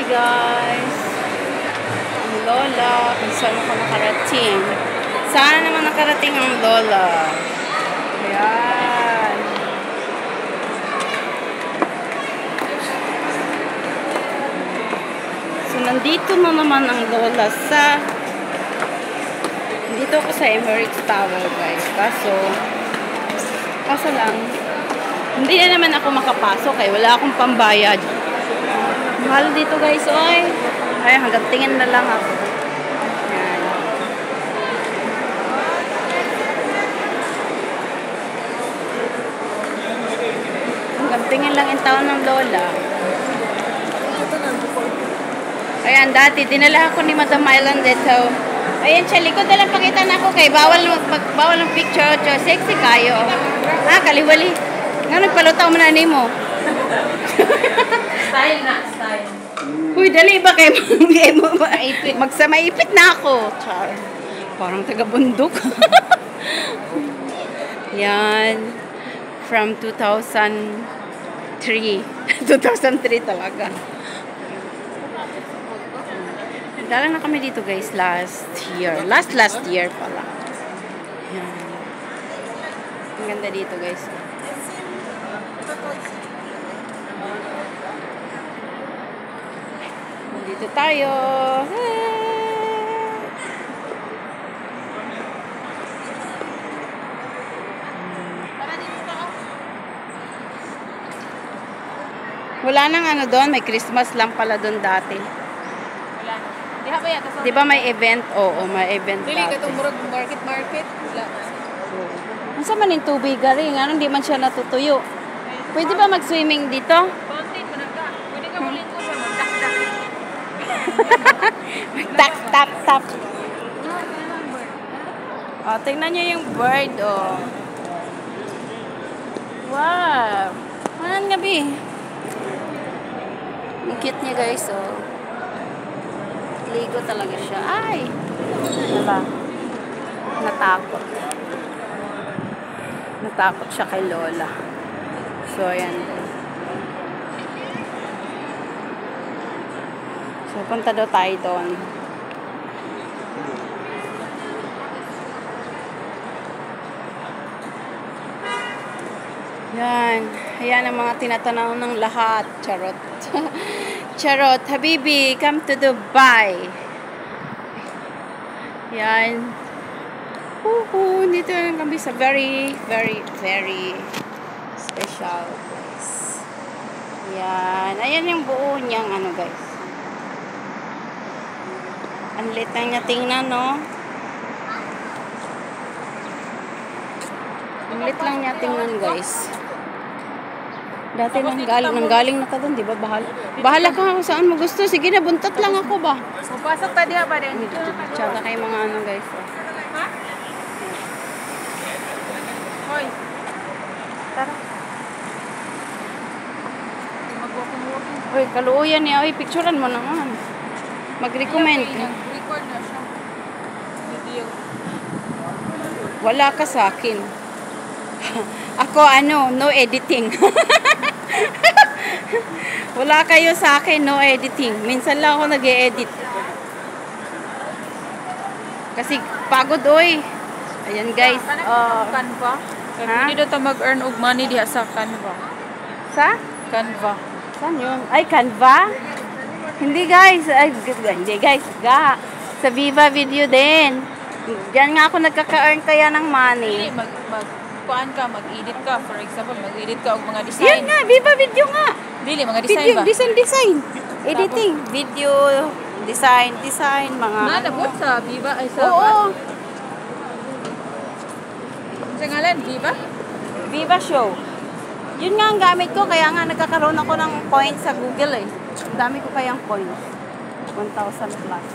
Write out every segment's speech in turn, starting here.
guys. Ang lola, kung saan ako nakarating. Saan naman nakarating ang lola? Ayan. So, nandito na naman ang lola sa... Dito ako sa Emirates Tower, guys. Kaso lang, hindi na naman ako makapasok eh. Wala akong pambayad. Mahal dito, guys. Oy. Ay, hanggang tingin na lang ako. Yan. Hanggang tingin lang yung taon ng lola. Ayan, dati, dinala ako ni Madam Mylan dito. Ayan siya, likod na lang pakita na ako kay bawal ng picture. Sexy kayo. Ah, kaliwali. Nga nagpalutaw mo na ni mo. Style na, style. Uy, dali ba kayo magsamaipit na ako. Char. Parang taga-bundok. Yan. From 2003. 2003 talaga. Dala na kami dito guys last year. Last year pala. Yan. Ang ganda dito guys. Dito tayo. Wala nang ano doon. May Christmas lang pala doon dati. Di ba may event? Oo, may event dili dati. Dili ka itong market. Wala. Ang sama ng tubig rin. Ano, hindi man siya natutuyo. Pwede ba mag-swimming dito? Konti, panagka. Pwede ka muling ko siya. Magdak-dak. Tap. Oh, tingnan niyo yung bird, oh. Wow. Anong gabi? Ang cute niya, guys, oh. Ligo talaga siya. Ay! Diba? Natakot siya kay Lola. So, ayan. So, punta daw tayo doon. Yan. Ayan ang mga tinatanaw ng lahat. Charot. Charot. Habibi, come to Dubai. Yan. Dito lang kami sa very special place. Yan. Ayan yung buo niyang ano guys. Ang lit lang niya tingnan, no? Ang lit lang niya tingnan, guys. Dati nanggaling na ka doon, di ba? Bahala ka kung saan mo gusto. Sige na, buntot lang ako ba? Papasok pa diha ba din? Tsaka kayo mga ano, guys. Ha? Hoy. Tara. Mag-walking. Uy, kaluuyan niya. Uy, picturean mo naman. Mag-recommend. Record na siya. Video. Wala ka sa akin. Ako, no editing. Wala kayo sa akin, no editing. Minsan lang ako nag-e-edit. Kasi pagod, oy. Ayan, guys. Canva. Ha? Hindi daw mag-earn og money diha sa Canva. Sa? Canva. Saan yun? Ay, Canva? Hindi, guys. Hindi, guys. Sa Viva Video din. Diyan nga ako nagkaka-earn kaya ng money. Kuan ka, mag-edit ka. For example, mag-edit ka og mga design. Yan nga, Viva Video nga. Dili, mga design Video, ba? design. Editing. Video, design, mga Nabot sa Viva ay sa Oo. Sa ngalan, Viva? Viva Show. Yun nga ang gamit ko, kaya nga nagkakaroon ako ng points sa Google eh. Ang dami ko kayang points. 1,000 plus.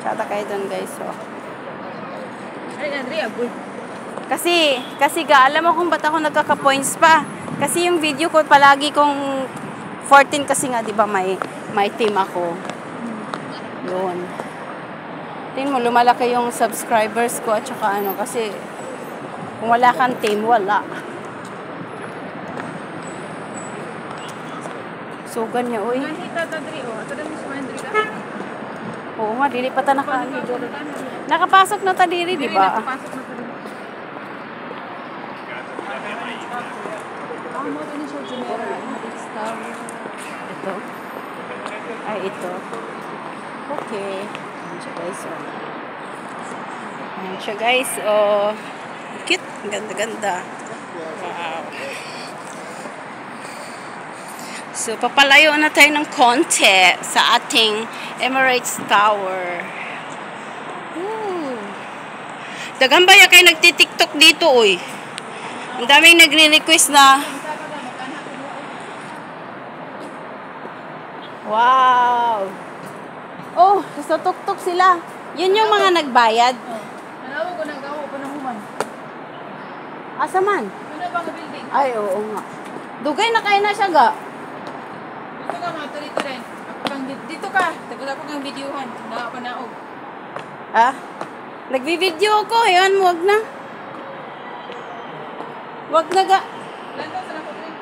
Tsata kayo dun guys, so. Ay, Andrea, good. Kasi alam mo kung ba't ako nagkaka-points pa. Kasi yung video ko palagi kong 14 kasi nga, di ba, may team ako. Yun. Tingin mo, lumalaki yung subscribers ko at saka ano, kasi kung wala kang team, wala. Sugan niya, uy. Ngan hita ta diri oh. Ato dami si Mandri ka. Oo nga, dili pa ta nakaalido. Nakapasok na ta diri, di ba? Pasok na ta diri. Mo ni siya Jumeirah, Hadith Tower. Ito. Ay, ito. Okay. Ayan siya, guys. Oh. Ayan siya, guys. Oh. Cute. Ganda-ganda. Wow. So, papalayo na tayo ng konti sa ating Emirates Tower. Ooh. Dagan ba ya kayo nagtitiktok dito, uy? Ang daming nagre-request na. Wow! Oh, sa tuktok sila. Yun yung mga nagbayad. Nalawa ko nang gawa ko ng human. Asa man? Ano ba nga building? Ay, oo nga. Dugay na kayo na siya, ga. Dito ka mga dito rin. Dito ka. Tagal ako ng videohan. Nakapanaog. Ah? Nagbi-video ako. Yan, wag na. Wag na, ga. Lando sa nako rin.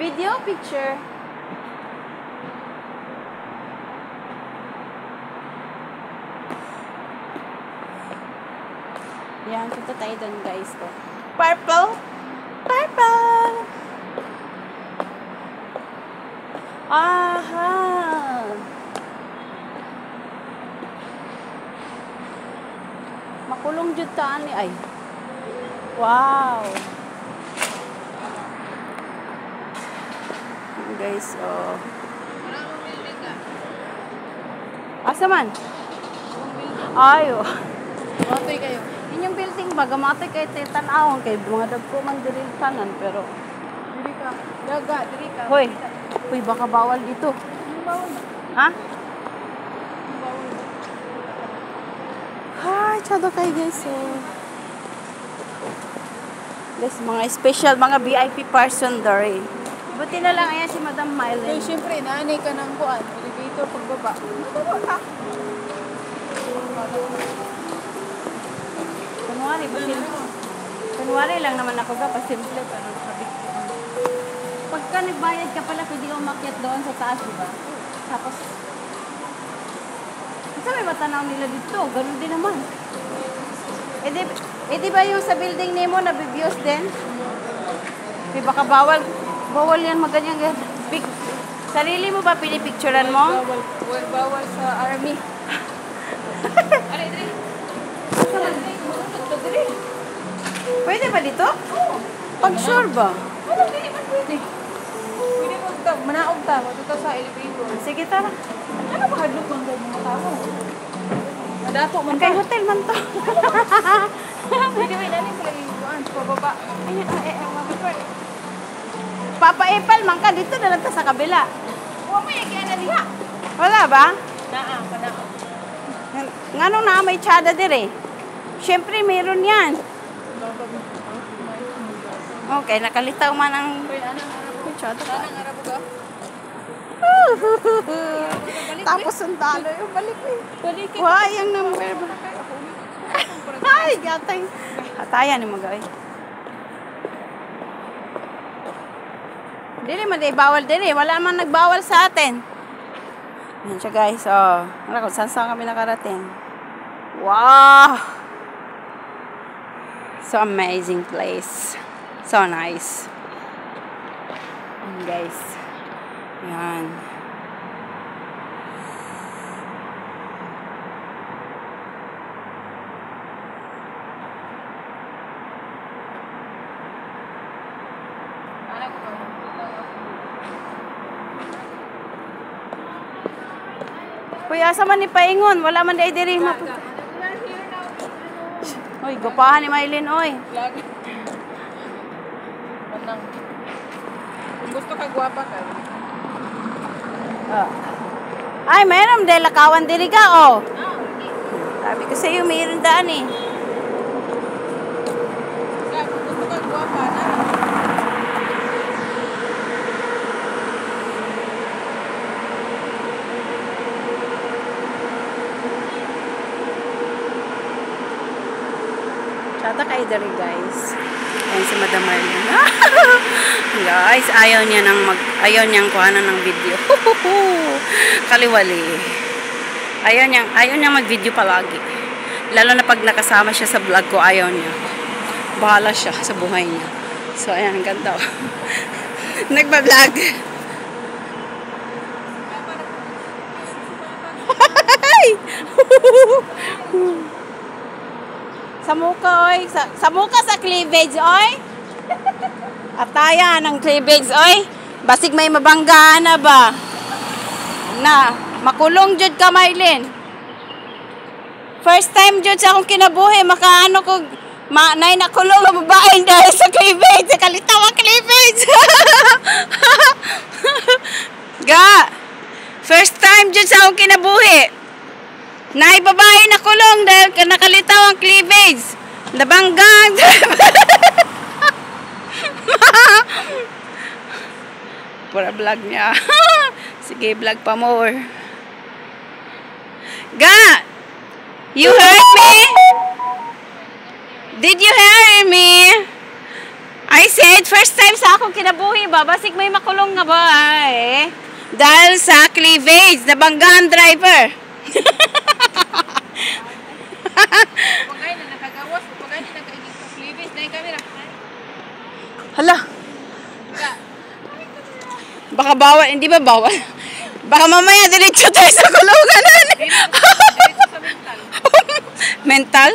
Video, picture. Yan, punta tayo doon, guys. Ko. Purple. Purple. Aha. Makulong jud ta ani ay. Wow. Yan, guys, oh. Wala akong building ka. Asa man? Ayo. Matoy kayo. Inyong building bagamate kay tan-awon kay mga dagko man diri tanan pero Diri ka. Daga, diri ka. hoy, hoy baka bawal dito. Ang bawal ba? Ha? Ang bawal ba? Hi, chado kay guys. Oh. Guys, mga special, mga VIP person there. Buti na lang ayan si Madam So, Mylen. syempre, naanay ka ng kuan. Elevator pagbaba. Pagbaba ka. Kunwari, kunwari lang naman ako ga, pasimple pero sabi ko. Pagka nagbayad ka pala, pwede ka umakyat doon sa taas, di ba? Tapos, kasi may matanaw nila dito, ganun din naman. Eh di ba yung sa building nemo, nabibiyos din? Di baka bawal yan maganyang big. Sarili mo ba pinipicturean mo? Bawal sa army. Ari, diri. Pwede ba dito? Pag sure ba? Wala, dili man pwede. Pwede mo ito. Manaog ta. Matuto sa elevator. Sige, tara. Ano ba hadlok man ganyan mga tao? Nadato man Kay ka. hotel man to. Pwede may nanin sila yung kuan. Sa pababa. Ayun, Papa Epal, man ka dito na lang ta sa kabila. Huwag mo yung kaya naliha. Wala ba? Naa, panao. Nga nung na may tsada dire. Siyempre, meron yan. Okay, nakalitaw man ang Pwede, anong arabo? tsada. Anong arabo ka? Tapos ang talo yung balik eh. Balik ka. Why, yung number ba? Ay, gatay. Hatayan yung magawin. Dili man di bawal dili. Wala man nagbawal sa atin. Yan siya guys. Oh. Wala kung saan kami nakarating. Wow! So amazing place. So nice. Yan guys. Yan. Anak ko ba? Kuya, asa man ni paingon? Wala man di diri mapunta. Oy, gupahan ni Maylin, oy. Vlog. Manang. Kung gusto ka gwapa ka. Oh. Ay, mayroon dahil lakawan diri ka, oh. Sabi ko sa'yo, mayroon daan eh. Kung gusto ka gwapa na. Tata kay dari guys. Ayan si Madam Marlene. Guys, ayaw niyang kuhanan ng video. Kaliwali. Ayaw niyang mag-video palagi. Lalo na pag nakasama siya sa vlog ko, ayaw niya. Bahala siya sa buhay niya. So, ayan, ang ganda. Nagba-vlog. Samuka, oy. Samuka sa cleavage, oy. Ataya ng cleavage, oy. Basig may mabanggaan na ba? Na, makulong jud ka, Marlene. First time jud sa akong kinabuhi, makaano ko, nay nakulong na babae dahil sa cleavage, sa kalitawang cleavage. Ga, first time jud sa akong kinabuhi, nay babae nakulong dahil nakalitaw ang cleavage. Nabanggang. Pura vlog niya. Sige, vlog pa more. Ga! You heard me? Did you hear me? I said, first time sa akong kinabuhi ba? Basig may makulong nga ba? Eh? Dahil sa cleavage, nabanggaan driver. Pagay na nakagawas, pagay na nakaigit sa cleavage na yung camera. Hala. Baka bawal, hindi ba bawal? Baka mamaya diretso tayo sa kulungan. Dito sa mental. Mental?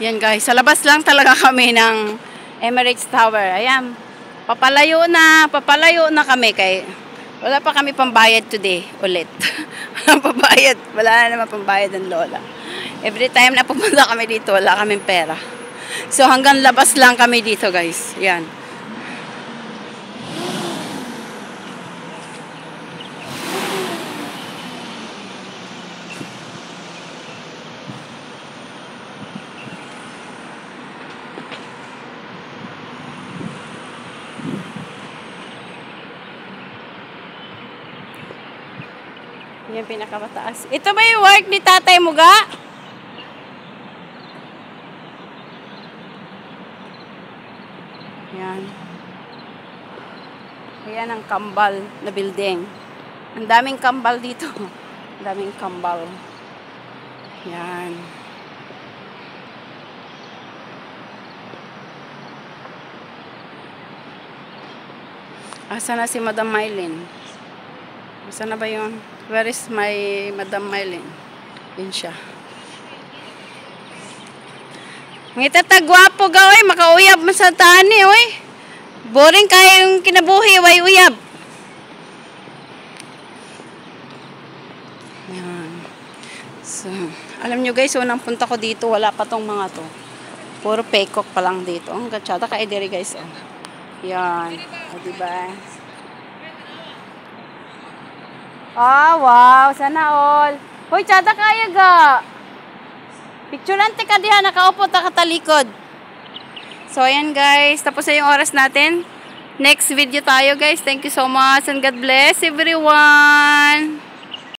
Yan guys, sa labas lang talaga kami ng Emirates Tower. Ayan, papalayo na kami kay wala pa kami pambayad today ulit. Pambayad, wala na naman pambayad ng lola. Every time na pumunta kami dito, wala kaming pera. So hanggang labas lang kami dito guys. Yan. Yan pinakamataas. Ito ba yung work ni Tatay mo ga? Yan. Ayan ang kambal na building. Ang daming kambal dito. Ang daming kambal. Yan. Asa na si Madam Marlene? Asa na ba yun? Where is my Madam Marlene? Yun siya. Ngita tagwapo gaway, makauyab mo sa tani, oy. Boring kaya yung kinabuhi, way uyab. Yan. So, alam nyo guys, unang punta ko dito, wala pa tong mga to. Puro peacock pa lang dito. Ang gatsada ka diri guys, oh. Yan. O, diba? Ah, wow. Sana all. Hoy, tsada kaya ga. Picturean ka diha, nakaupo ta katalikod. So, ayan guys. Tapos na yung oras natin. Next video tayo guys. Thank you so much and God bless everyone.